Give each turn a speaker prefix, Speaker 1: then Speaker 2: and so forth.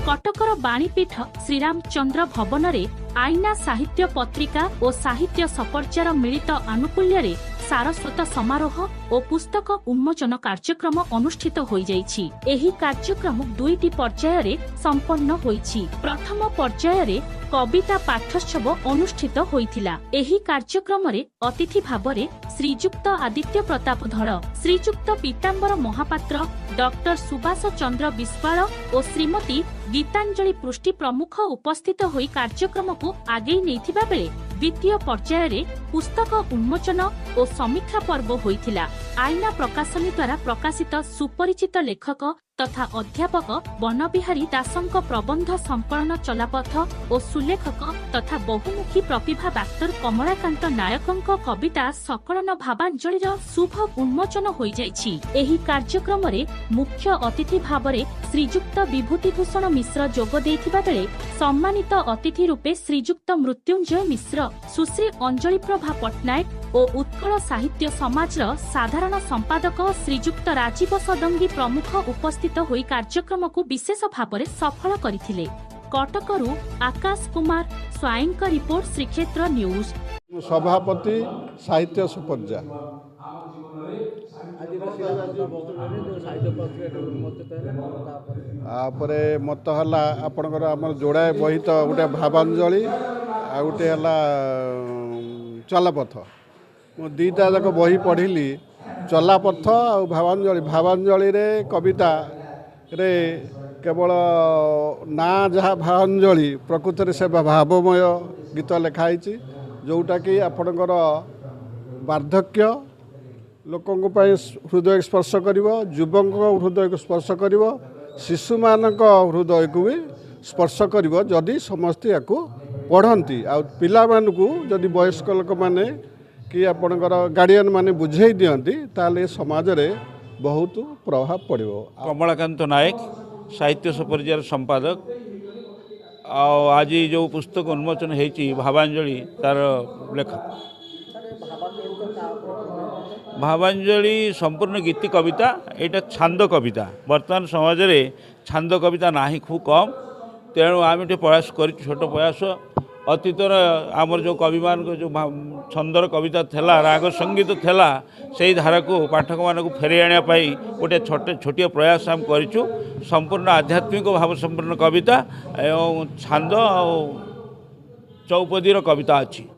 Speaker 1: कटकर बाणीपीठ श्रीरामचंद्र भवन रे आईना साहित्य पत्रिका और साहित्य सपर्चार मिलित आनुकूल्य सारस्वत समारोह और पुस्तक उन्मोचन कार्यक्रम अनुष्ठित हो जाइछि। एही कार्यक्रम दुईटी पर्याय रे संपन्न होइछि। प्रथम पर्याय रे कविता पाठोत्सव अनुष्ठित होइथिला। एही कार्यक्रम रे अतिथि भाव रे श्रीजुक्त आदित्य प्रताप धड़, श्रीजुक्त पीतांबर महापात्र, डॉक्टर सुभाष चंद्र विश्वाल और श्रीमती गीतांजलि पृष्टि प्रमुख उपस्थित होई कार्यक्रम को आगे नैथिबा बेले द्वितीय पर्याय रे पुस्तक उन्मोचन और समीक्षा पर्व होइथिला। आईना प्रकाशनी द्वारा प्रकाशित सुपरिचित लेखक तथा अध्यापक बनबिहारी दासंक प्रबंध संकलन चलापथ और सुलेखक तथा बहुमुखी प्रतिभा डाक्टर कमलाकांत नायकंक कविता सकलन भावांजलि शुभ उन्मोचन होई जाइछि। एही कार्यक्रम रे मुख्य अतिथि भाव रे श्रीजुक्त विभूतिभूषण मिश्र जोग देइथिबा बेले सम्मानित अतिथि रूपे श्रीजुक्त मृत्युंजय मिश्र, सुश्री अंजलि प्रभा पट्टनायक और उत्कल साहित्य समाज साधारण संपादक श्रीजुक्त राजीव सदंगी प्रमुख उपस्थित होई कार्यक्रम को विशेष भाव में सफल करथिले। कटकरू आकाश कुमार स्वाईंक रिपोर्ट, श्रीक्षेत्र न्यूज।
Speaker 2: सभापति साहित्य सपर्जा आपरे मत हला आपनकर हमर जोड़ाए बही तो गोटे भावांजलि आ गोटे हला चलापथ। मु दीटा जाक बही पढ़िली, चलापथ आ भावांजलि। भावांजलि रे कविता रे केवल ना जहाँ भावांजलि प्रकृत रे से भावमय गीत लिखाई जोटा कि आपणकर वार्धक्य लोकों हृदय स्पर्श करिवो, युवकों हृदय को स्पर्श करिवो, शिशु मानक हृदय को भी स्पर्श करिवो जदि समस्ते याकू पढ़ती। आ पिला मानकू जदि वयस्क लोक माने कि आपणकर गार्डियन माने बुझेई दियंती ताले समाज रे बहुत प्रभाव पड़ो।
Speaker 3: कमलाकांत नायक साहित्य सपर्जार संपादक आज जो पुस्तक उन्मोचन होती भावांजलि तार लेखक। भावांजलि संपूर्ण गीति कविता, यहाँ छांद कविता। वर्तमान समाज में छांद कविता ना खूब कम, तेणु आम प्रयास कर छोट प्रयास अतीतर आमर जो कवि मान जो छंदर कविता थेला, राग संगीत थेला, से धारा को पाठक मान को फेरे आने गोटे छोटिया प्रयास आम करूँ। संपूर्ण आध्यात्मिक भाव संपूर्ण कविता एवं छांद और चौपदीर कविता अच्छी।